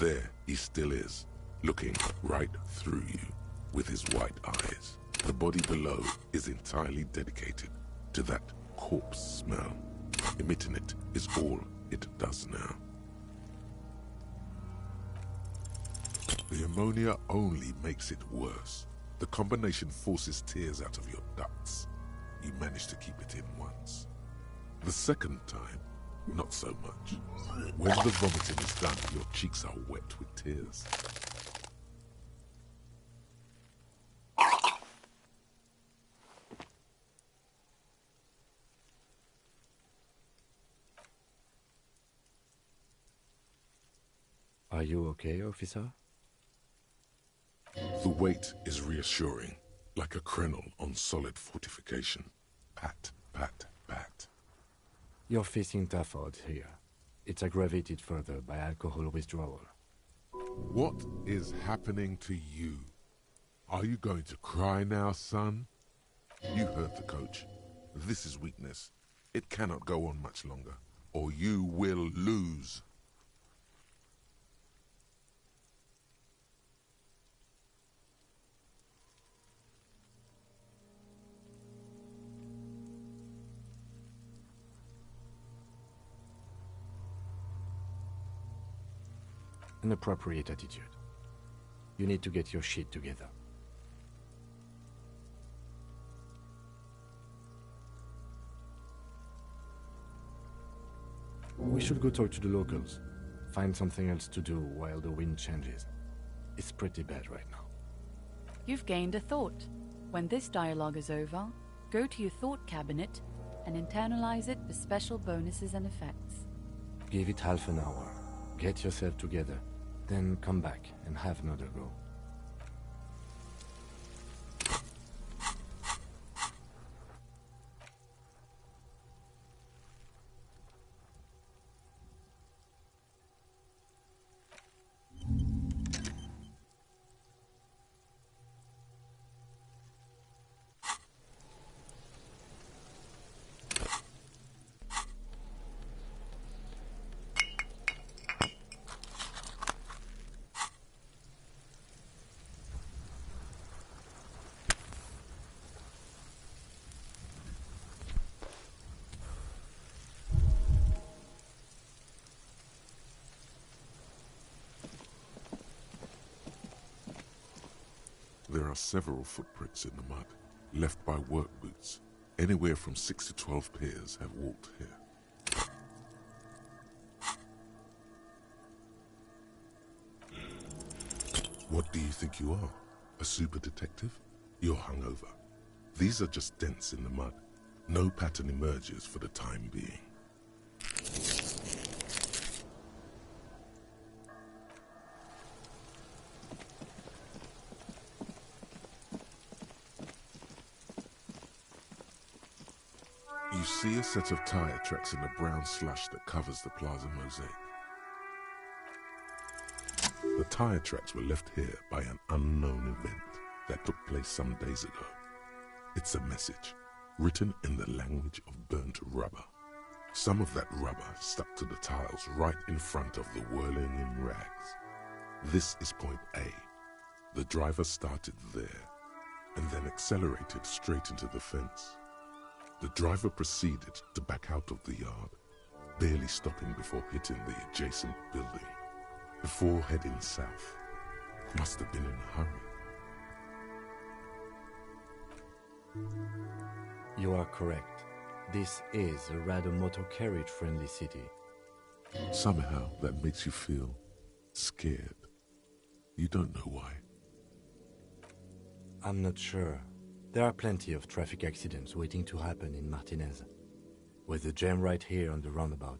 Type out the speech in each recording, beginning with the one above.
There he still is, looking right through you with his white eyes. The body below is entirely dedicated to that corpse smell. Emitting it is all it does now. The ammonia only makes it worse. The combination forces tears out of your ducts. You manage to keep it in once. The second time, not so much. When the vomiting is done, your cheeks are wet with tears. Are you okay, officer? The weight is reassuring, like a crenel on solid fortification. Pat, pat, pat. You're facing tough odds here. It's aggravated further by alcohol withdrawal. What is happening to you? Are you going to cry now, son? You heard the coach. This is weakness. It cannot go on much longer, or you will lose. An appropriate attitude. You need to get your shit together. We should go talk to the locals. Find something else to do while the wind changes. It's pretty bad right now. You've gained a thought. When this dialogue is over, go to your thought cabinet and internalize it for special bonuses and effects. Give it half an hour. Get yourself together. Then come back and have another go. There are several footprints in the mud, left by work boots. Anywhere from 6 to 12 pairs have walked here. What do you think you are? A super detective? You're hungover. These are just dents in the mud. No pattern emerges for the time being. You see a set of tire tracks in the brown slush that covers the plaza mosaic. The tire tracks were left here by an unknown event that took place some days ago. It's a message, written in the language of burnt rubber. Some of that rubber stuck to the tiles right in front of the whirling in rags. This is point A. The driver started there, and then accelerated straight into the fence. The driver proceeded to back out of the yard, barely stopping before hitting the adjacent building. Before heading south, must have been in a hurry. You are correct. This is a rather motor carriage-friendly city. Somehow that makes you feel scared. You don't know why. I'm not sure. There are plenty of traffic accidents waiting to happen in Martinaise. With the jam right here on the roundabout,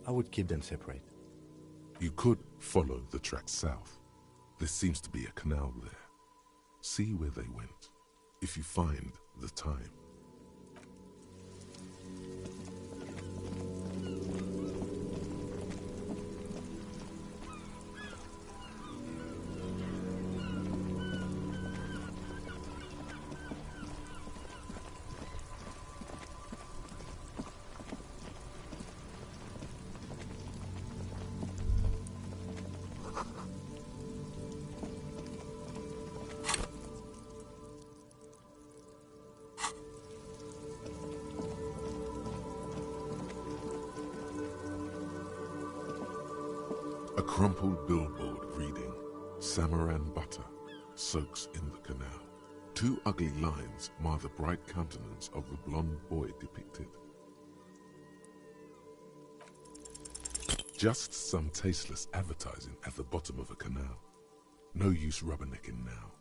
I would keep them separate. You could follow the track south. There seems to be a canal there. See where they went, if you find the time. crumpled billboard reading, Samaran butter soaks in the canal. Two ugly lines mar the bright countenance of the blonde boy depicted. Just some tasteless advertising at the bottom of a canal. No use rubbernecking now.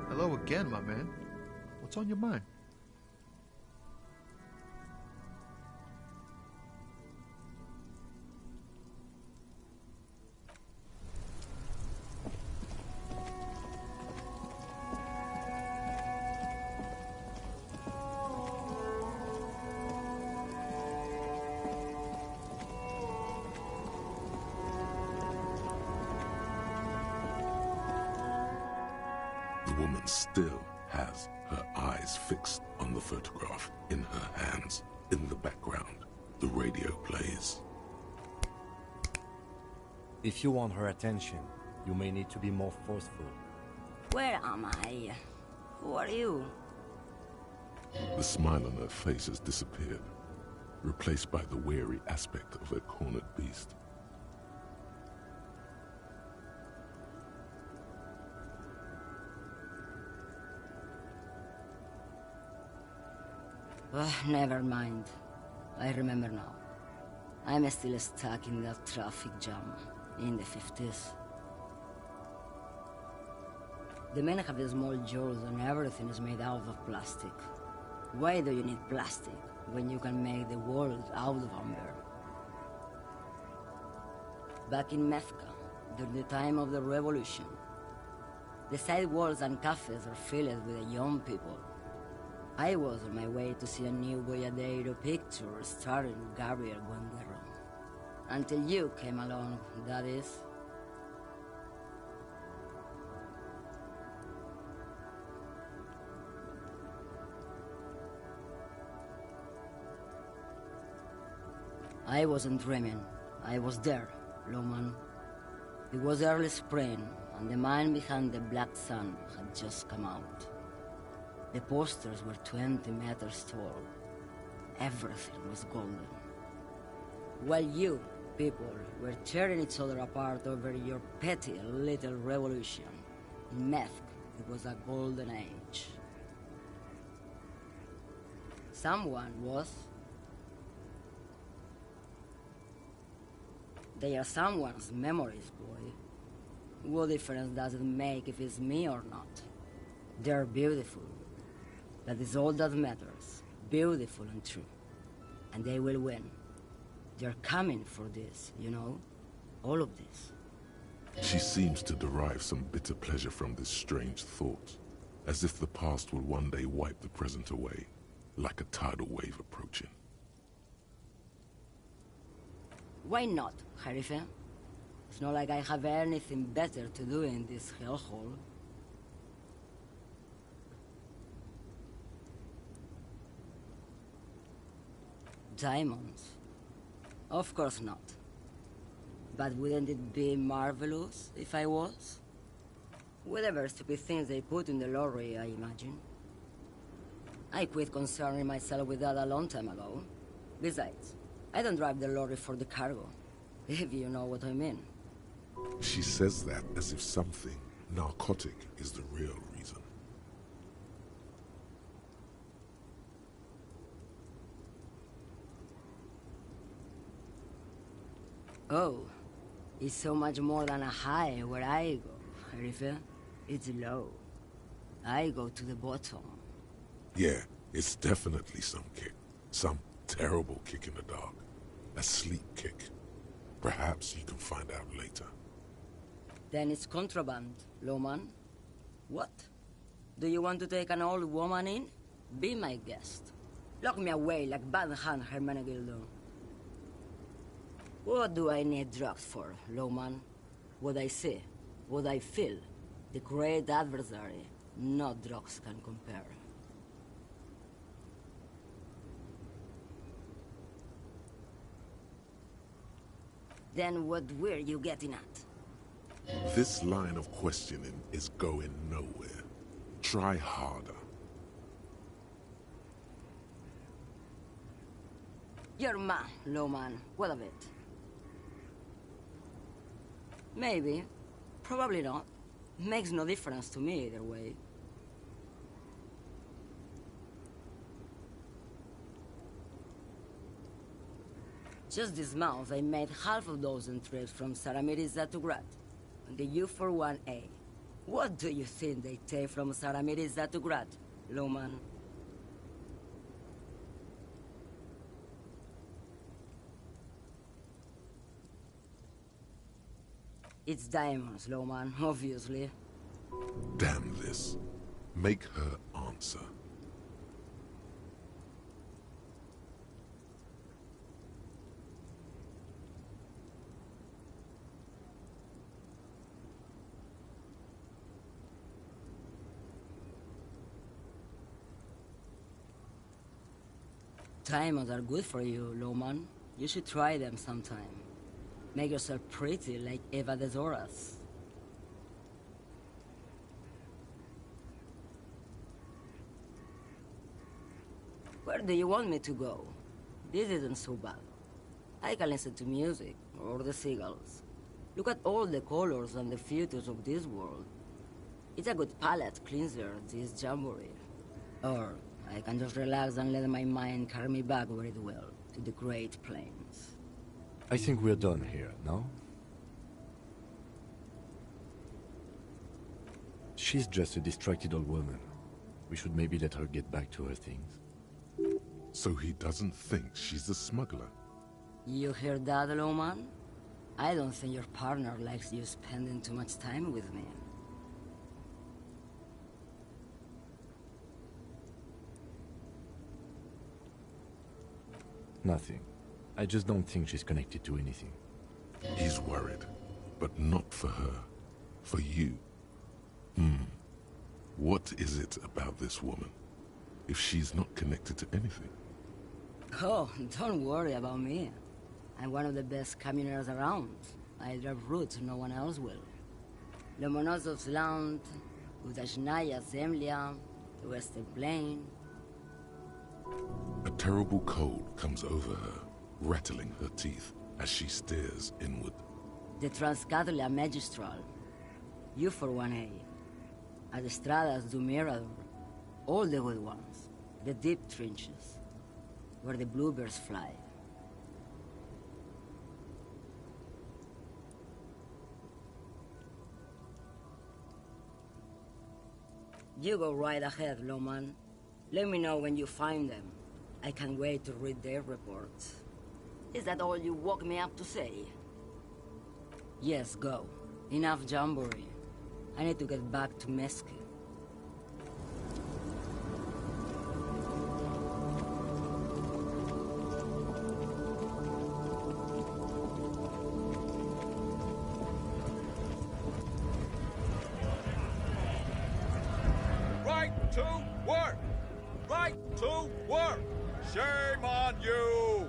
Hello again, my man. What's on your mind? The woman still has her eyes fixed on the photograph in her hands. In the background, the radio plays. If you want her attention, you may need to be more forceful. Where am I? Who are you? The smile on her face has disappeared, replaced by the weary aspect of a cornered beast. Never mind. I remember now. I'm still stuck in that traffic jam in the 50s. The men have small jaws and everything is made out of plastic. Why do you need plastic when you can make the world out of amber? Back in Mecca, during the time of the revolution, the sidewalks and cafes are filled with young people. I was on my way to see a new Boyadero picture starring Gabriel Guandero. Until you came along, that is. I wasn't dreaming. I was there, Lowman. It was early spring, and the man behind the black sun had just come out. The posters were 20 meters tall. Everything was golden. While you, people, were tearing each other apart over your petty little revolution, in Meth, it was a golden age. Someone was. They are someone's memories, boy. What difference does it make if it's me or not? They're beautiful. That is all that matters. Beautiful and true. And they will win. They're coming for this, you know? All of this. She seems to derive some bitter pleasure from this strange thought, as if the past will one day wipe the present away, like a tidal wave approaching. Why not, Harife? It's not like I have anything better to do in this hellhole. Diamonds? Of course not. But wouldn't it be marvelous if I was? Whatever stupid things they put in the lorry, I imagine. I quit concerning myself with that a long time ago. Besides, I don't drive the lorry for the cargo, if you know what I mean. She says that as if something narcotic is the real reason. Oh, it's so much more than a high where I go, Harife. It's low. I go to the bottom. Yeah, it's definitely some kick. Some terrible kick in the dark. A sleep kick. Perhaps you can find out later. Then it's contraband, Lowman. What? Do you want to take an old woman in? Be my guest. Lock me away like Bad Hand Hermenegildo. What do I need drugs for, Lowman? What I see, what I feel. The great adversary, no drugs can compare. Then what were you getting at? This line of questioning is going nowhere. Try harder. You're mad, Lowman. What of it? Maybe. Probably not. Makes no difference to me either way. Just this month, I made half a dozen trips from Saramiriza to Grad, on the U41A. What do you think they take from Saramiriza to Grad, Lowman? It's diamonds, Lowman, obviously. Damn this. Make her answer. Diamonds are good for you, Lowman. You should try them sometime. Make yourself pretty like Eva de Zoras. Where do you want me to go? This isn't so bad. I can listen to music, or the seagulls. Look at all the colors and the futures of this world. It's a good palate cleanser, this jamboree. Or I can just relax and let my mind carry me back where it will, to the Great Plains. I think we're done here, no? She's just a distracted old woman. We should maybe let her get back to her things. So he doesn't think she's a smuggler. You hear that, Lowman? I don't think your partner likes you spending too much time with me. Nothing. I just don't think she's connected to anything. He's worried, but not for her. For you. What is it about this woman? If she's not connected to anything? Oh, don't worry about me. I'm one of the best communers around. I drive routes no one else will. Lomonosov's Land, Udashnaya Zemlya, the Western Plain. A terrible cold comes over her, rattling her teeth as she stares inward. The Transcatolia Magistral, U41A, Adestradas du Mirador, all the good ones, the deep trenches, where the bluebirds fly. You go right ahead, Lowman. Let me know when you find them. I can't wait to read their reports. Is that all you woke me up to say? Yes, go. Enough jamboree. I need to get back to Mesque. Right to work! Right to work! Shame on you!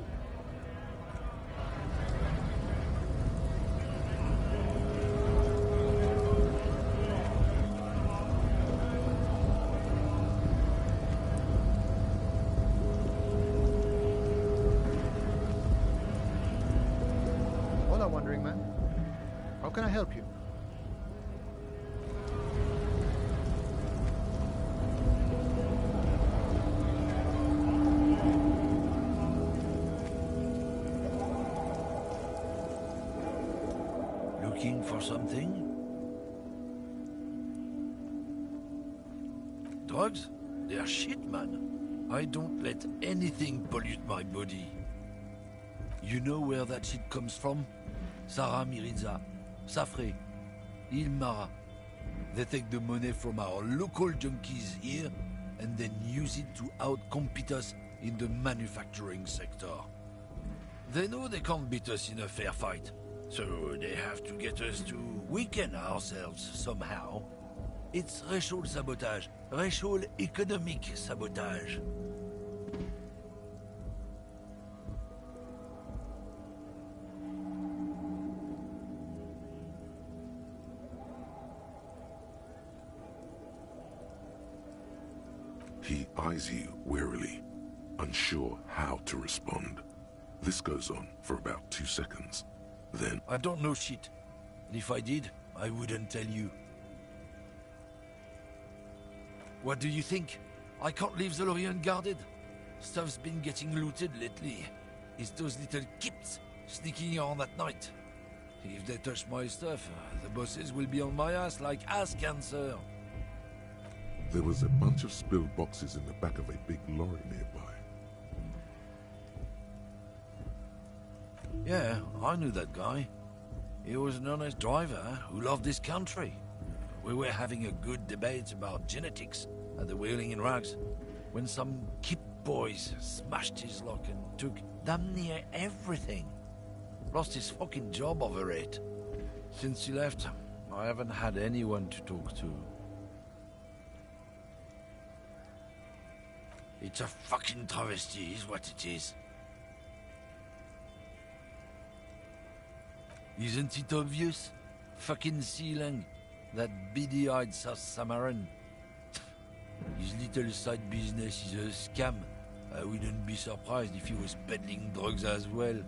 Hola, Wandering Man. How can I help you? Looking for something? Drugs? They're shit, man. I don't let anything pollute my body. You know where that shit comes from? Saramiriza, Safre, Ilmara. They take the money from our local junkies here and then use it to outcompete us in the manufacturing sector. They know they can't beat us in a fair fight, so they have to get us to weaken ourselves somehow. It's racial sabotage, racial economic sabotage. He eyes you warily, unsure how to respond. This goes on for about 2 seconds. Then, I don't know shit. And if I did, I wouldn't tell you. What do you think? I can't leave the lorry unguarded. Stuff's been getting looted lately. It's those little kips sneaking around at night. If they touch my stuff, the bosses will be on my ass like ass cancer. there was a bunch of spilled boxes in the back of a big lorry nearby. Yeah, I knew that guy. He was an honest driver who loved his country. We were having a good debate about genetics at the Wheeling in Rags when some kip boys smashed his lock and took damn near everything. Lost his fucking job over it. Since he left, I haven't had anyone to talk to. It's a fucking travesty, is what it is. Isn't it obvious? Fucking Sealang, that beady-eyed South Samaran. His little side business is a scam. I wouldn't be surprised if he was peddling drugs as well.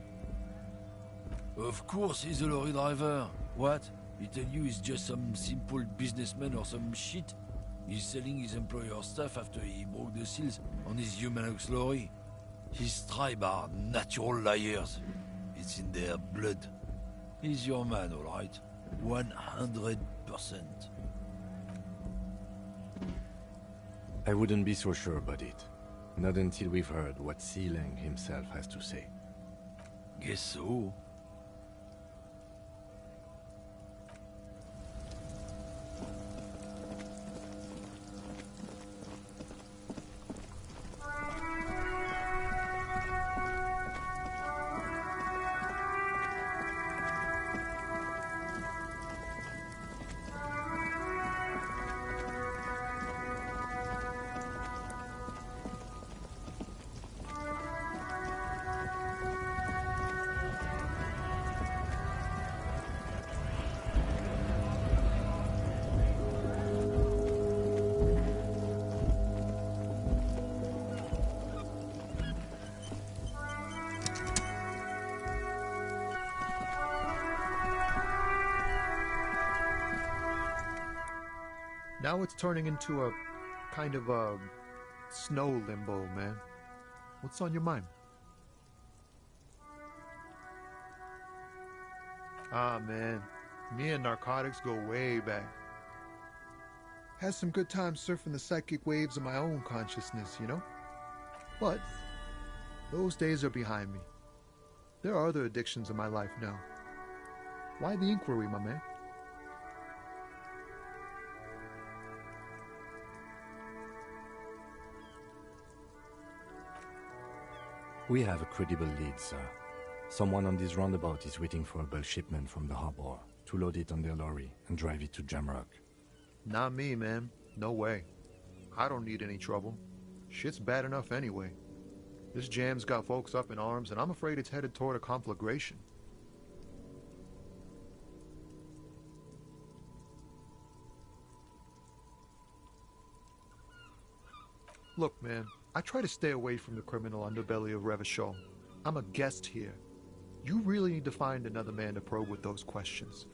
Of course he's a lorry driver. What? He tell you he's just some simple businessman or some shit? He's selling his employer's stuff after he broke the seals on his Humanox lorry. His tribe are natural liars. It's in their blood. He's your man, all right. 100%. I wouldn't be so sure about it. Not until we've heard what Sealang himself has to say. Guess so. Now it's turning into a kind of a snow limbo, man. What's on your mind? Ah, man. Me and narcotics go way back. Had some good times surfing the psychic waves of my own consciousness, you know? But those days are behind me. There are other addictions in my life now. Why the inquiry, my man? We have a credible lead, sir. Someone on this roundabout is waiting for a bulk shipment from the harbor to load it on their lorry and drive it to Jamrock. Not me, man. No way. I don't need any trouble. Shit's bad enough anyway. This jam's got folks up in arms, and I'm afraid it's headed toward a conflagration. Look, man, I try to stay away from the criminal underbelly of Revachol. I'm a guest here. You really need to find another man to probe with those questions.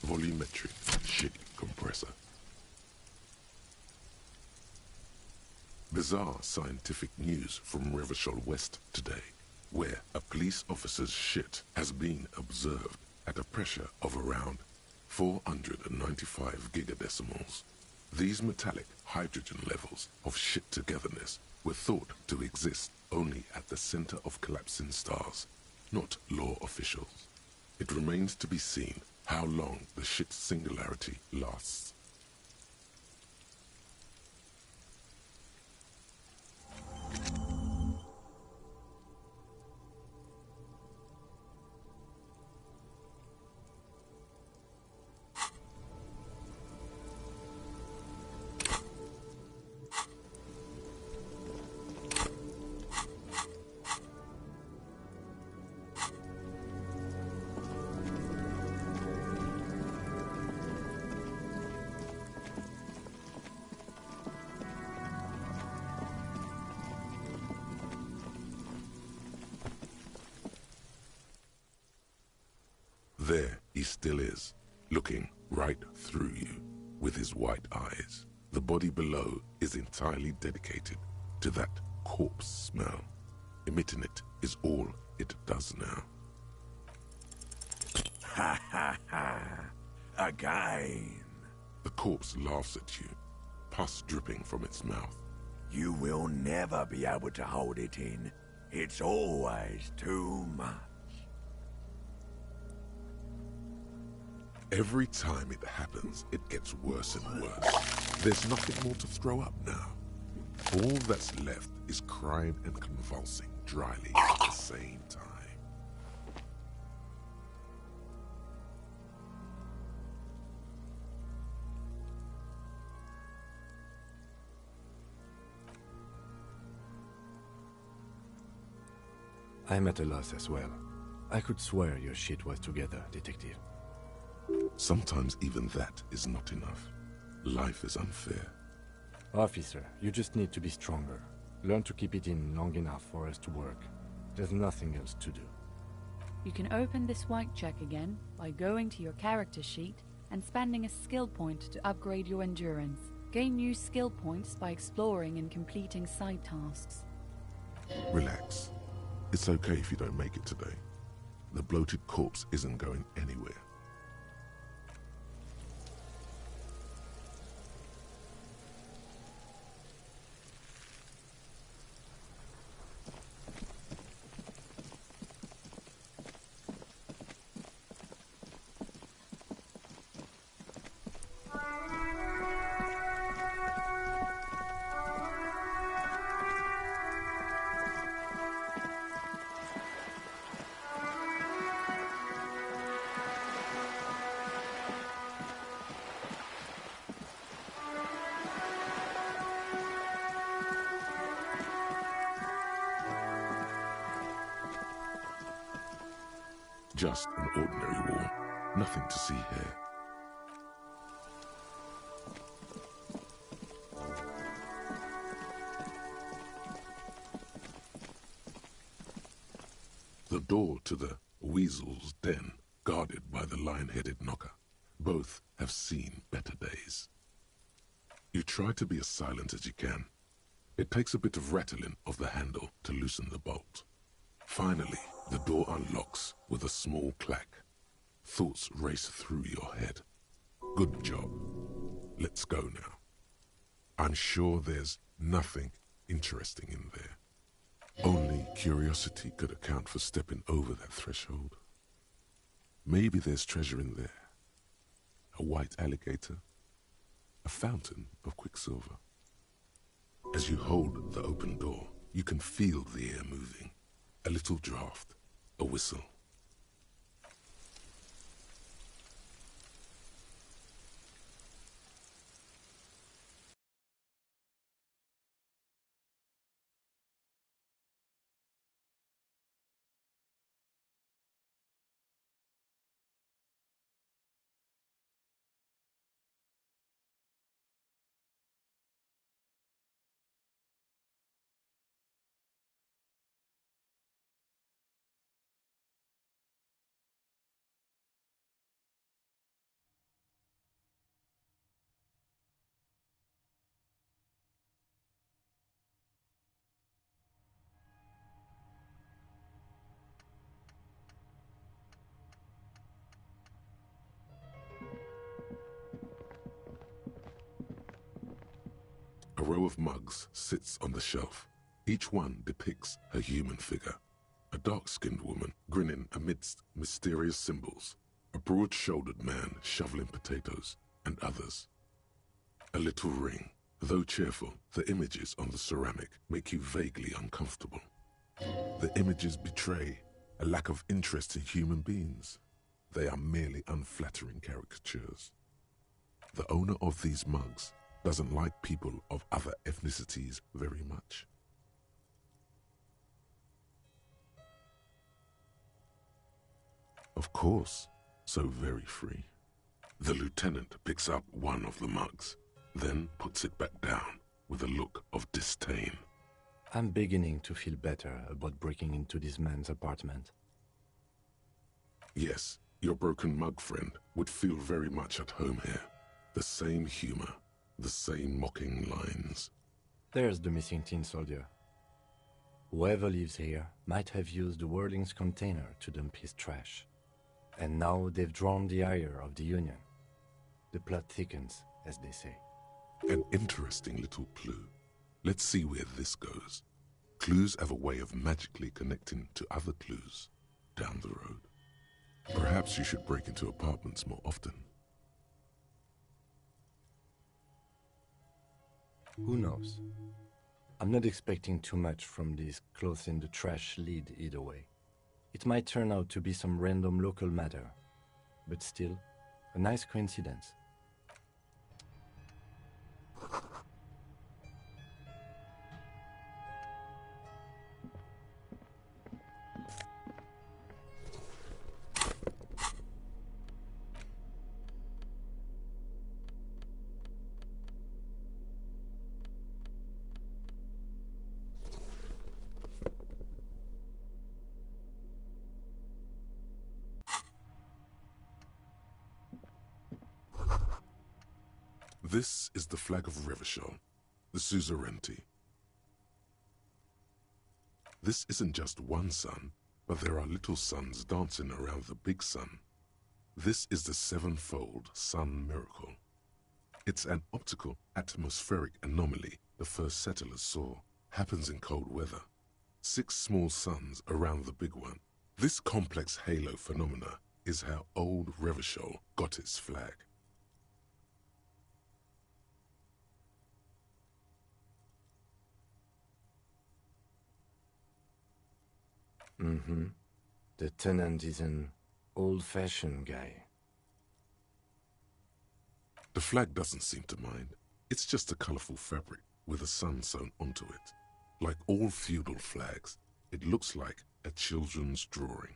Volumetric shit compressor. Bizarre scientific news from Revachol West today, where a police officer's shit has been observed at a pressure of around 495 gigadecimals. These metallic hydrogen levels of shit togetherness were thought to exist only at the center of collapsing stars, not law officials. It remains to be seen how long the shit singularity lasts. There he still is, looking right through you with his white eyes. The body below is entirely dedicated to that corpse smell. Emitting it is all it does now. Ha ha ha! Again! The corpse laughs at you, pus dripping from its mouth. You will never be able to hold it in. It's always too much. Every time it happens, it gets worse and worse. There's nothing more to throw up now. All that's left is crying and convulsing dryly at the same time. I'm at a loss as well. I could swear your shit was together, detective. Sometimes even that is not enough. Life is unfair. Officer, you just need to be stronger. Learn to keep it in long enough for us to work. There's nothing else to do. You can open this white check again by going to your character sheet and spending a skill point to upgrade your endurance. Gain new skill points by exploring and completing side tasks. Relax. It's okay if you don't make it today. The bloated corpse isn't going anywhere. Just an ordinary wall. Nothing to see here. The door to the weasel's den, guarded by the lion-headed knocker. Both have seen better days. You try to be as silent as you can. It takes a bit of rattling of the handle to loosen the bolt. Finally, the door unlocks with a small clack. Thoughts race through your head. Good job. Let's go now. I'm sure there's nothing interesting in there. Only curiosity could account for stepping over that threshold. Maybe there's treasure in there. A white alligator. A fountain of quicksilver. As you hold the open door, you can feel the air moving. A little draft, a whistle. A row of mugs sits on the shelf. Each one depicts a human figure. A dark-skinned woman grinning amidst mysterious symbols. A broad-shouldered man shoveling potatoes, and others. A little ring. Though cheerful, the images on the ceramic make you vaguely uncomfortable. The images betray a lack of interest in human beings. They are merely unflattering caricatures. The owner of these mugs doesn't like people of other ethnicities very much. Of course, so very free. The lieutenant picks up one of the mugs, then puts it back down with a look of disdain. I'm beginning to feel better about breaking into this man's apartment. Yes, Your broken mug friend would feel very much at home here. The same humor, the same mocking lines. There's the missing tin soldier. Whoever lives here might have used the Whirling's container to dump his trash. And now they've drawn the ire of the Union. The plot thickens, as they say. An interesting little clue. Let's see where this goes. Clues have a way of magically connecting to other clues down the road. Perhaps you should break into apartments more often. Who knows? I'm not expecting too much from this clothes in the trash lead either way. It might turn out to be some random local matter, but still, a nice coincidence. This is the flag of Revachol, the suzerainty. This isn't just one sun, but there are little suns dancing around the big sun. This is the sevenfold sun miracle. It's an optical atmospheric anomaly the first settlers saw. Happens in cold weather. 6 small suns around the big one. This complex halo phenomena is how old Revachol got its flag. The tenant is an old-fashioned guy. The flag doesn't seem to mind. It's just a colorful fabric with a sun sewn onto it. Like all feudal flags, it looks like a children's drawing.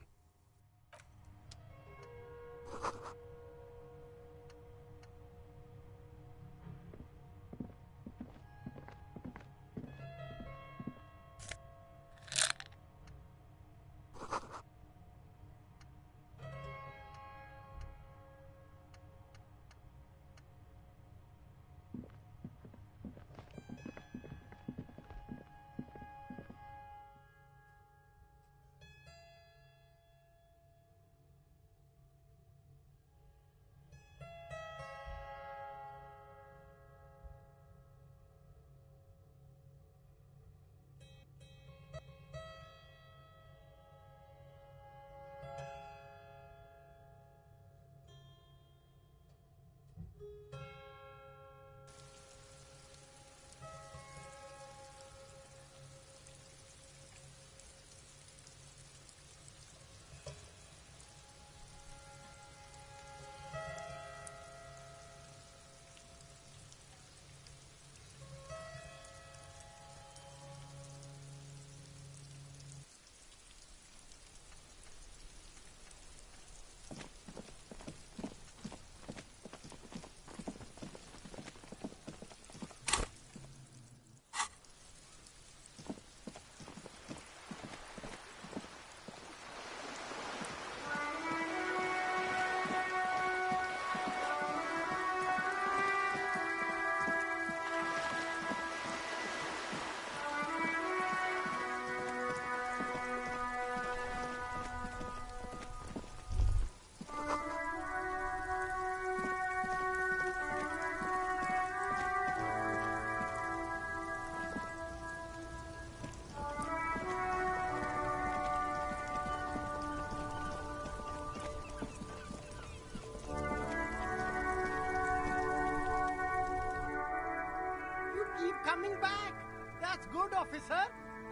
Coming back! That's good, officer!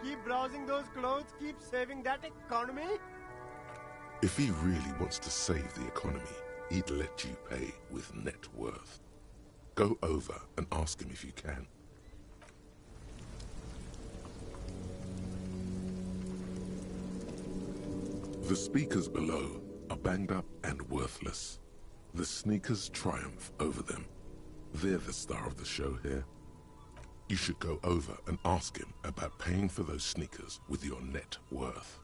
Keep browsing those clothes, keep saving that economy. If he really wants to save the economy, he'd let you pay with net worth. Go over and ask him if you can. The speakers below are banged up and worthless. The sneakers triumph over them. They're the star of the show here. You should go over and ask him about paying for those sneakers with your net worth.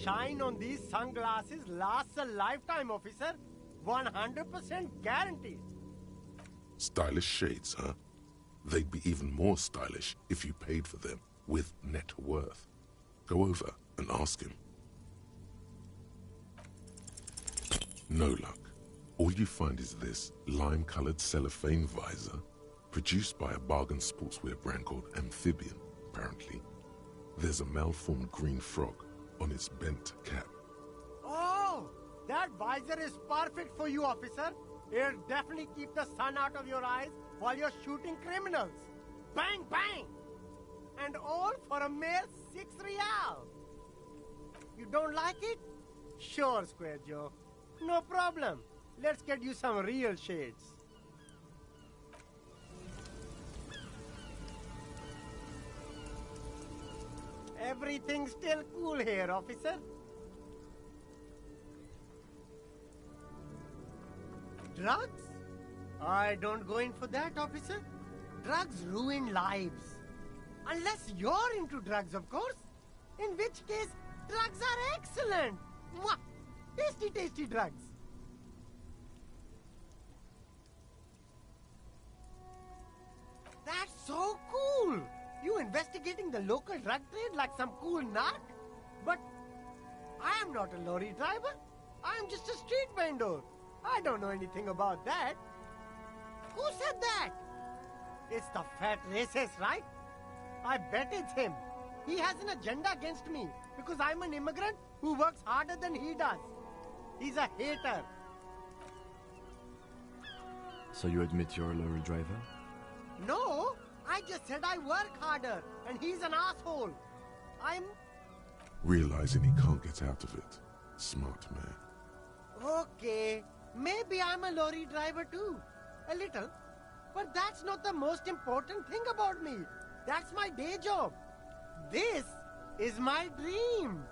shine on these sunglasses lasts a lifetime, officer. 100% guaranteed. Stylish shades, huh? They'd be even more stylish if you paid for them with net worth. Go over and ask him. No luck. All you find is this lime-colored cellophane visor, produced by a bargain sportswear brand called Amphibian, apparently. There's a malformed green frog on its bent cap. Oh, that visor is perfect for you, officer. It'll definitely keep the sun out of your eyes while you're shooting criminals. Bang, bang! And all for a mere 6 real. You don't like it? Sure, Square Joe. No problem. Let's get you some real shades. Everything's still cool here, officer. Drugs? I don't go in for that, officer. Drugs ruin lives. Unless you're into drugs, of course. In which case, drugs are excellent. Mwah! Tasty, tasty drugs. That's so cool. You investigating the local drug trade like some cool narc? But I am not a lorry driver. I am just a street vendor. I don't know anything about that. Who said that? It's the fat racist, right? I bet it's him. He has an agenda against me because I'm an immigrant who works harder than he does. He's a hater. So you admit you're a lorry driver? No, I just said I work harder and he's an asshole. I'm... Realizing he can't get out of it. Smart man. Okay, maybe I'm a lorry driver too. A little. But that's not the most important thing about me. That's my day job. This is my dream.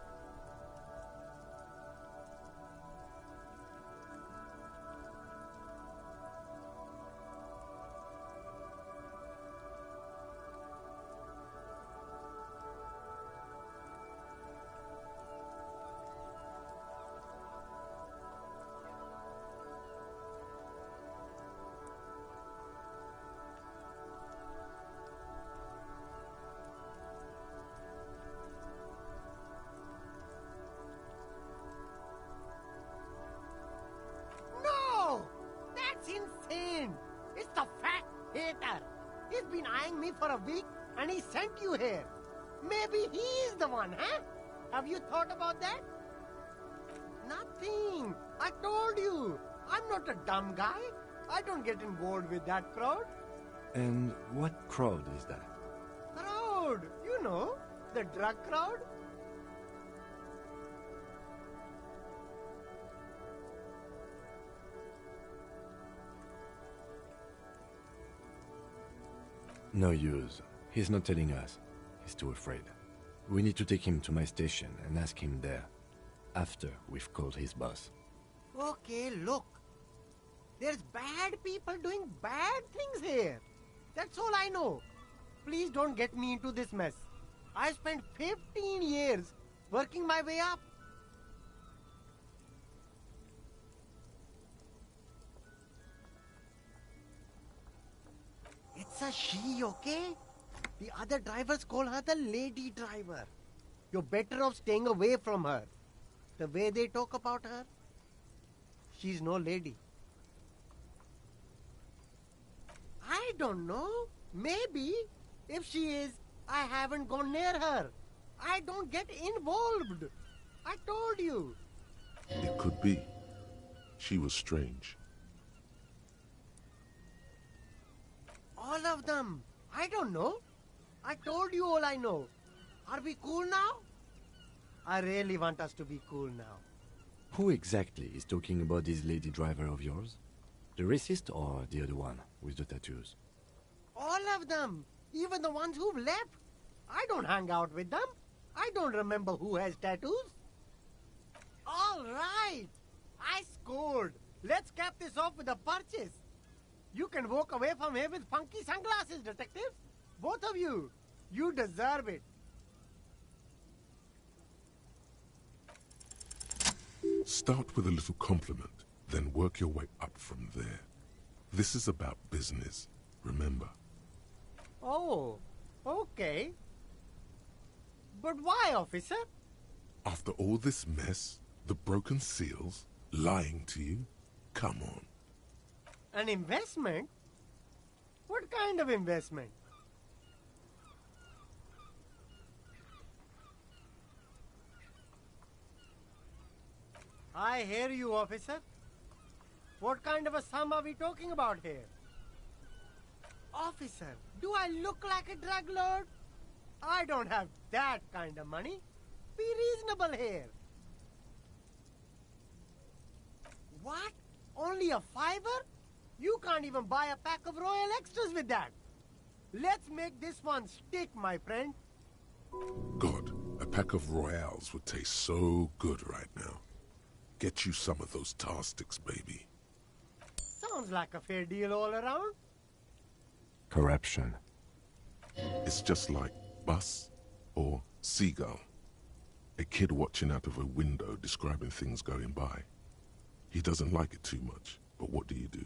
He's been eyeing me for a week and he sent you here. Maybe he's the one, huh? Have you thought about that? Nothing. I told you. I'm not a dumb guy. I don't get involved with that crowd. And what crowd is that? Crowd? You know, the drug crowd. No use. He's not telling us. He's too afraid. We need to take him to my station and ask him there, after we've called his boss. Okay, look. There's bad people doing bad things here. That's all I know. Please don't get me into this mess. I spent 15 years working my way up. It's a she, okay? The other drivers call her the lady driver. You're better off staying away from her. The way they talk about her, she's no lady. I don't know. Maybe. If she is, I haven't gone near her. I don't get involved. I told you. It could be. She was strange. All of them. I don't know. I told you all I know. Are we cool now? I really want us to be cool now. Who exactly is talking about this lady driver of yours? The racist or the other one with the tattoos? All of them. Even the ones who've left. I don't hang out with them. I don't remember who has tattoos. All right. I scored. Let's cap this off with a purchase. You can walk away from here with funky sunglasses, detectives. Both of you. You deserve it. Start with a little compliment, then work your way up from there. This is about business, remember. Oh, okay. But why, officer? After all this mess, the broken seals, lying to you, come on. An investment? What kind of investment? I hear you, officer. What kind of a sum are we talking about here? Officer, do I look like a drug lord? I don't have that kind of money. Be reasonable here. What? Only a fiver? You can't even buy a pack of Royal Extras with that. Let's make this one stick, my friend. God, a pack of Royales would taste so good right now. Get you some of those tar sticks, baby. Sounds like a fair deal all around. Corruption. It's just like bus or seagull. A kid watching out of a window describing things going by. He doesn't like it too much, but what do you do?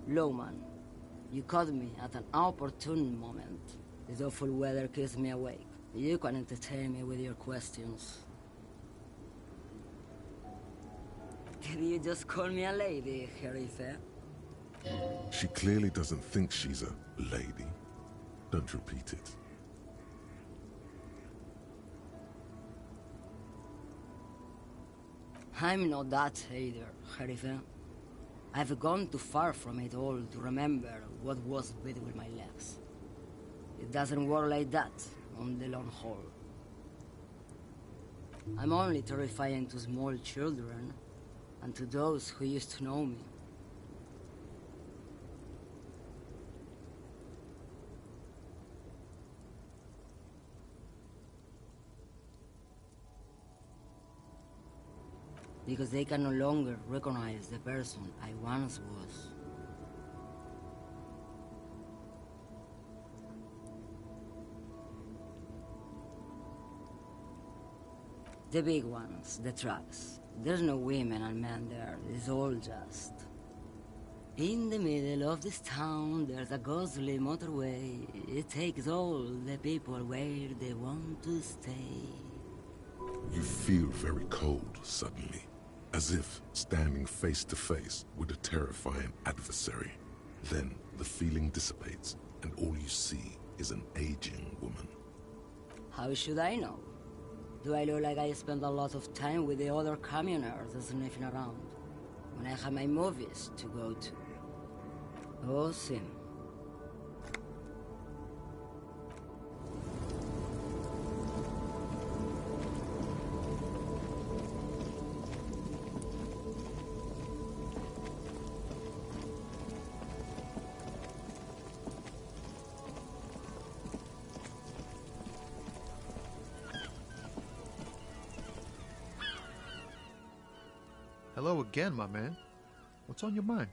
Lowman, you caught me at an opportune moment. This awful weather keeps me awake. You can entertain me with your questions. Did you just call me a lady, Herife? She clearly doesn't think she's a lady. Don't repeat it. I'm not that either, Herife. I've gone too far from it all to remember what was between my legs. It doesn't work like that on the long haul. I'm only terrifying to small children and to those who used to know me. Because they can no longer recognize the person I once was. The big ones, the trucks. There's no women and men there, it's all just... In the middle of this town, there's a ghostly motorway. It takes all the people where they want to stay. You feel very cold suddenly, as if standing face to face with a terrifying adversary. Then the feeling dissipates, and all you see is an aging woman. How should I know? Do I look like I spend a lot of time with the other communers sniffing around, when I have my movies to go to? Oh, Sim. Hello again, my man. What's on your mind?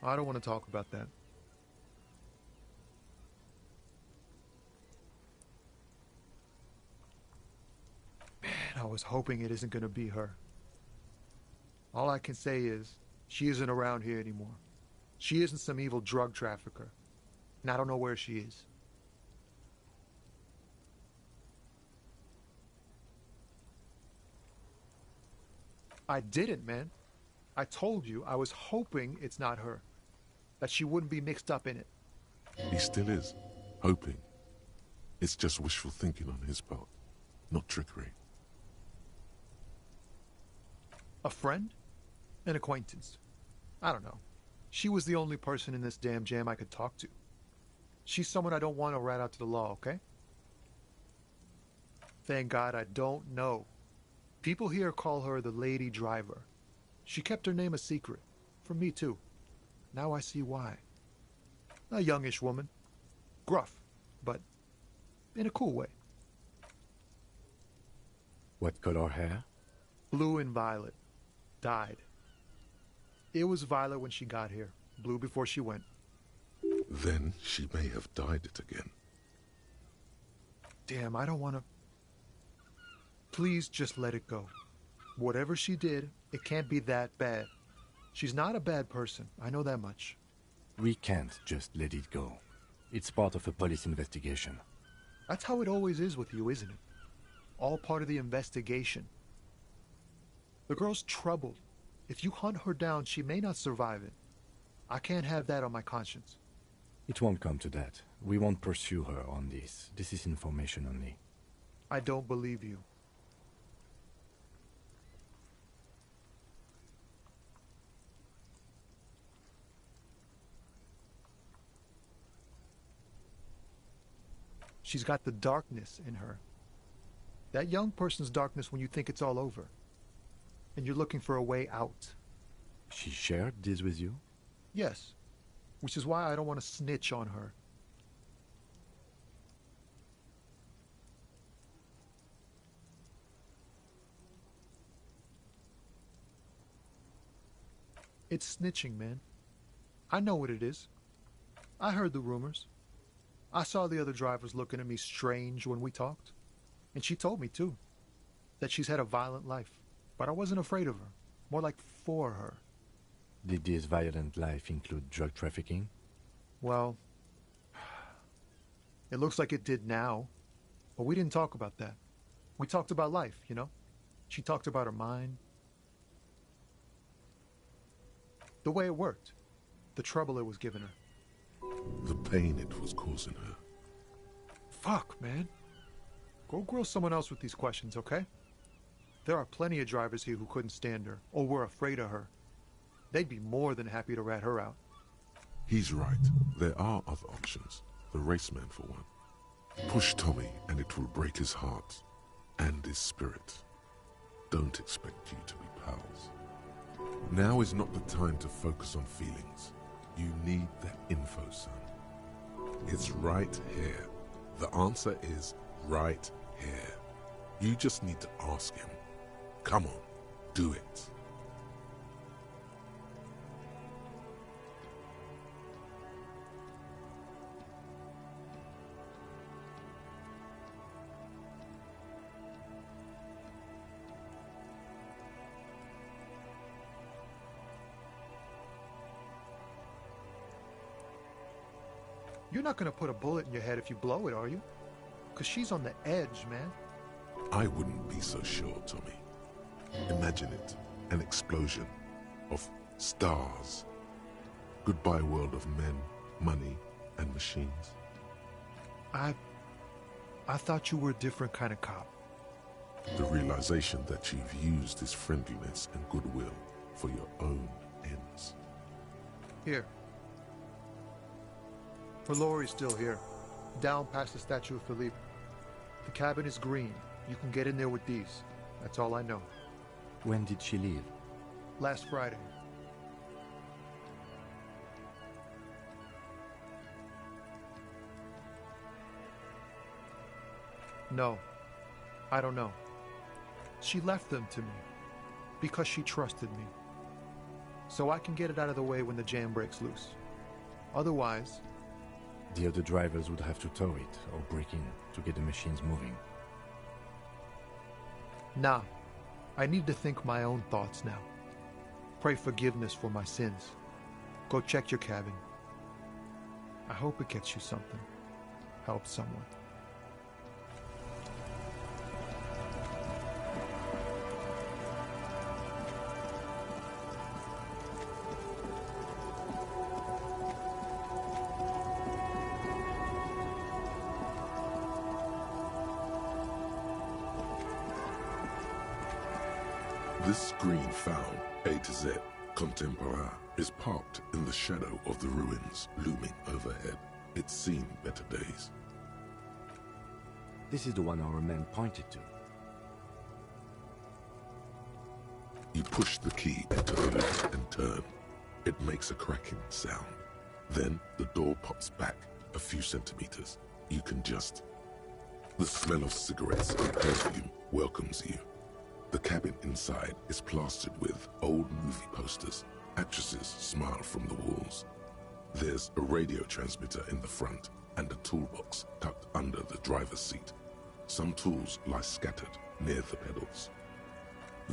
I don't want to talk about that. Man, I was hoping it isn't going to be her. All I can say is, she isn't around here anymore. She isn't some evil drug trafficker. And I don't know where she is. I didn't, man. I told you I was hoping it's not her. that she wouldn't be mixed up in it. He still is, hoping. It's just wishful thinking on his part, not trickery. A friend? An acquaintance? I don't know. She was the only person in this damn jam I could talk to. She's someone I don't want to rat out to the law, okay? Thank God I don't know. People here call her the lady driver. She kept her name a secret. From me, too. Now I see why. A youngish woman. Gruff, but in a cool way. What color hair? Blue and violet. Dyed. It was violet when she got here. Blue before she went. Then she may have dyed it again. Damn, I don't want to... Please just let it go. Whatever she did, it can't be that bad. She's not a bad person. I know that much. We can't just let it go. It's part of a police investigation. That's how it always is with you, isn't it? All part of the investigation. The girl's troubled. If you hunt her down, she may not survive it. I can't have that on my conscience. It won't come to that. We won't pursue her on this. This is information only. I don't believe you. She's got the darkness in her. That young person's darkness when you think it's all over. And you're looking for a way out. She shared this with you? Yes. Which is why I don't want to snitch on her. It's snitching, man. I know what it is. I heard the rumors. I saw the other drivers looking at me strange when we talked. And she told me, too, that she's had a violent life. But I wasn't afraid of her. More like for her. Did this violent life include drug trafficking? Well, it looks like it did now. But we didn't talk about that. We talked about life, you know? She talked about her mind. The way it worked. The trouble it was giving her. The pain it was causing her. Fuck, man. Go grill someone else with these questions, okay? There are plenty of drivers here who couldn't stand her, or were afraid of her. They'd be more than happy to rat her out. He's right. There are other options. The raceman, for one. Push Tommy, and it will break his heart and his spirit. Don't expect you to be pals. Now is not the time to focus on feelings. You need that info, son. It's right here. The answer is right here. You just need to ask him. Come on, do it. You're not gonna put a bullet in your head if you blow it, are you? 'Cause she's on the edge, man. I wouldn't be so sure, Tommy. Imagine it, an explosion of stars. Goodbye world of men, money, and machines. I thought you were a different kind of cop. The realization that you've used his friendliness and goodwill for your own ends. Here. Her lorry's still here, down past the statue of Philippe. The cabin is green. You can get in there with these. That's all I know. When did she leave? Last Friday. No, I don't know. She left them to me because she trusted me. So I can get it out of the way when the jam breaks loose. Otherwise... The other drivers would have to tow it or break in to get the machines moving. Nah, I need to think my own thoughts now. Pray forgiveness for my sins. Go check your cabin. I hope it gets you something. Help someone. This screen found, A to Z, contemporain, is parked in the shadow of the ruins looming overhead. It's seen better days. This is the one our man pointed to. You push the key into the lock and turn. It makes a cracking sound. Then the door pops back a few centimeters. You can just... The smell of cigarettes and perfume welcomes you. The cabin inside is plastered with old movie posters. Actresses smile from the walls. There's a radio transmitter in the front and a toolbox tucked under the driver's seat. Some tools lie scattered near the pedals.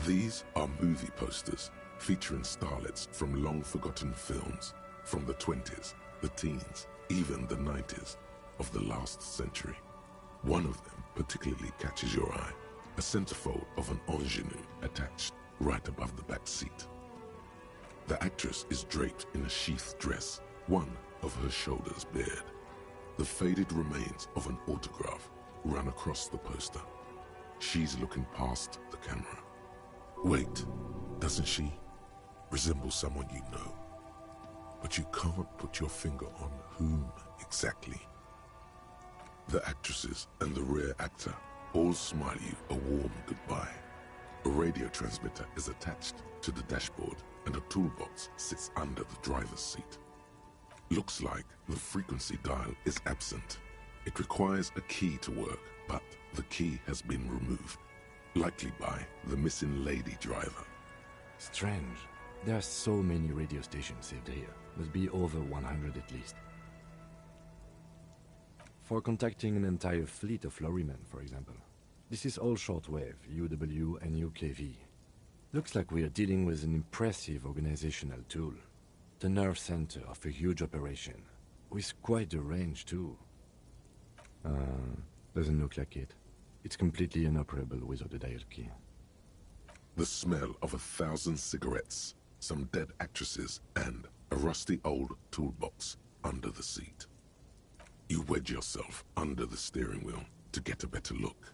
These are movie posters featuring starlets from long-forgotten films from the 20s, the teens, even the 90s of the last century. One of them particularly catches your eye, a centerfold of an ingenue attached right above the back seat. The actress is draped in a sheath dress, one of her shoulders bared. The faded remains of an autograph run across the poster. She's looking past the camera. Wait, doesn't she resemble someone you know? But you can't put your finger on whom exactly. The actresses and the rear actor all smile you a warm goodbye. A radio transmitter is attached to the dashboard and a toolbox sits under the driver's seat. Looks like the frequency dial is absent. It requires a key to work, but the key has been removed, likely by the missing lady driver. Strange. There are so many radio stations saved here. Must be over 100 at least. For contacting an entire fleet of lorrymen, for example. This is all shortwave, UW and UKV. Looks like we are dealing with an impressive organizational tool. The nerve center of a huge operation, with quite a range too. Doesn't look like it. It's completely inoperable without a dial key. The smell of 1,000 cigarettes, some dead actresses, and a rusty old toolbox under the seat. You wedge yourself under the steering wheel to get a better look.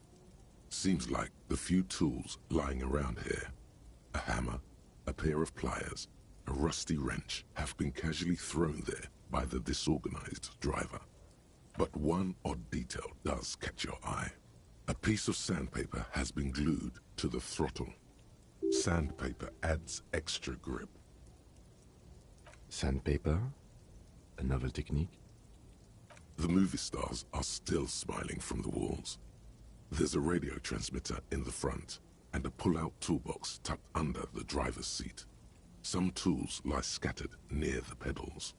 Seems like the few tools lying around here, a hammer, a pair of pliers, a rusty wrench, have been casually thrown there by the disorganized driver. But one odd detail does catch your eye. A piece of sandpaper has been glued to the throttle. Sandpaper adds extra grip. Sandpaper? A novel technique? The movie stars are still smiling from the walls. There's a radio transmitter in the front and a pull-out toolbox tucked under the driver's seat. Some tools lie scattered near the pedals.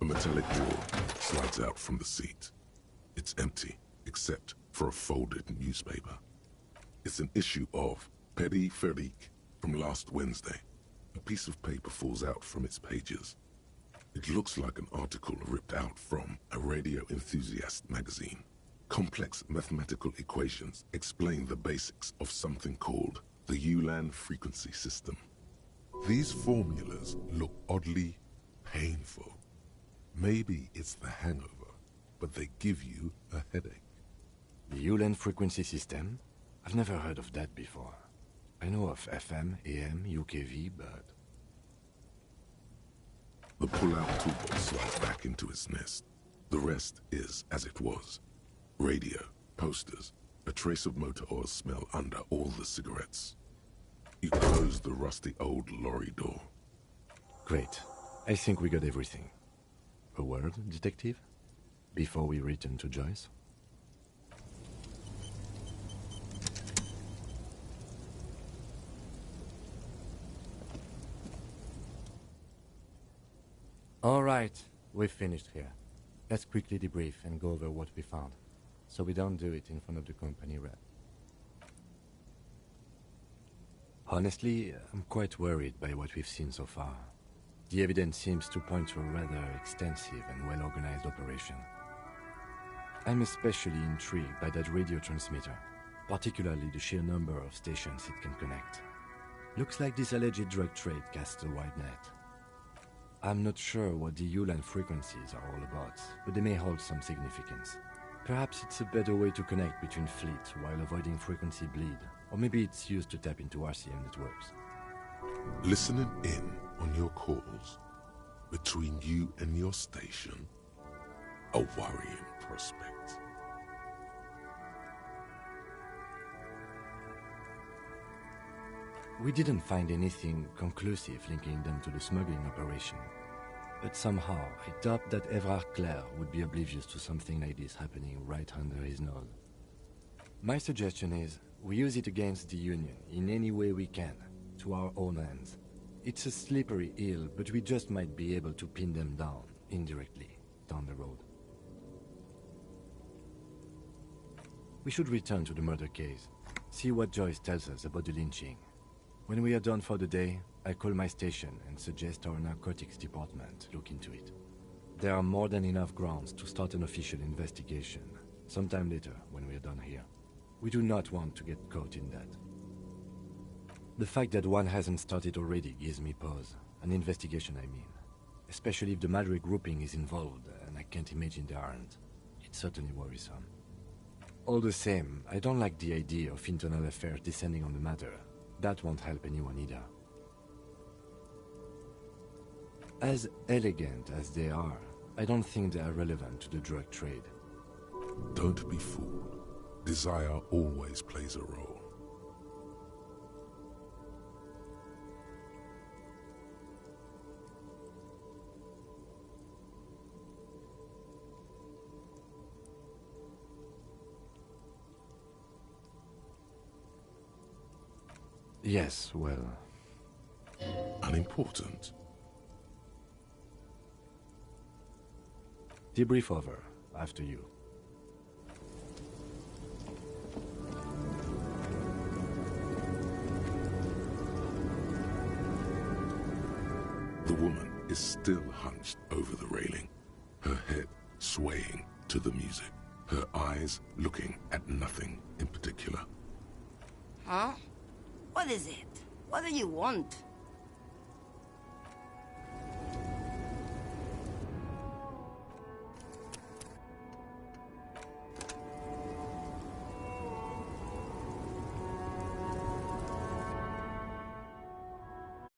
A metallic drawer slides out from the seat. It's empty, except for a folded newspaper. It's an issue of Périphérique from last Wednesday. A piece of paper falls out from its pages. It looks like an article ripped out from a radio enthusiast magazine. Complex mathematical equations explain the basics of something called the Ulan frequency system. These formulas look oddly painful. Maybe it's the hangover, but they give you a headache. The Ulan frequency system? I've never heard of that before. I know of FM, AM, UKV, but... The pull-out toolbox slides back into its nest. The rest is as it was. Radio, posters, a trace of motor oil smell under all the cigarettes. You close the rusty old lorry door. Great. I think we got everything. A word, detective? Before we return to Joyce? All right, we've finished here. Let's quickly debrief and go over what we found, so we don't do it in front of the company rep. Honestly, I'm quite worried by what we've seen so far. The evidence seems to point to a rather extensive and well-organized operation. I'm especially intrigued by that radio transmitter, particularly the sheer number of stations it can connect. Looks like this alleged drug trade casts a wide net. I'm not sure what the Ulan frequencies are all about, but they may hold some significance. Perhaps it's a better way to connect between fleets while avoiding frequency bleed. Or maybe it's used to tap into RCM networks. Listening in on your calls between you and your station, a worrying prospect. We didn't find anything conclusive linking them to the smuggling operation. But somehow, I doubt that Evrard Clare would be oblivious to something like this happening right under his nose. My suggestion is, we use it against the Union in any way we can, to our own ends. It's a slippery hill, but we just might be able to pin them down, indirectly, down the road. We should return to the murder case, see what Joyce tells us about the lynching. When we are done for the day, I call my station and suggest our narcotics department look into it. There are more than enough grounds to start an official investigation, sometime later when we are done here. We do not want to get caught in that. The fact that one hasn't started already gives me pause. An investigation, I mean. Especially if the Madrid grouping is involved, and I can't imagine they aren't. It's certainly worrisome. All the same, I don't like the idea of internal affairs descending on the matter. That won't help anyone either. As elegant as they are, I don't think they are relevant to the drug trade. Don't be fooled. Desire always plays a role. Yes, well... Unimportant. Debrief over, after you. The woman is still hunched over the railing, her head swaying to the music, her eyes looking at nothing in particular. Huh? What is it? What do you want?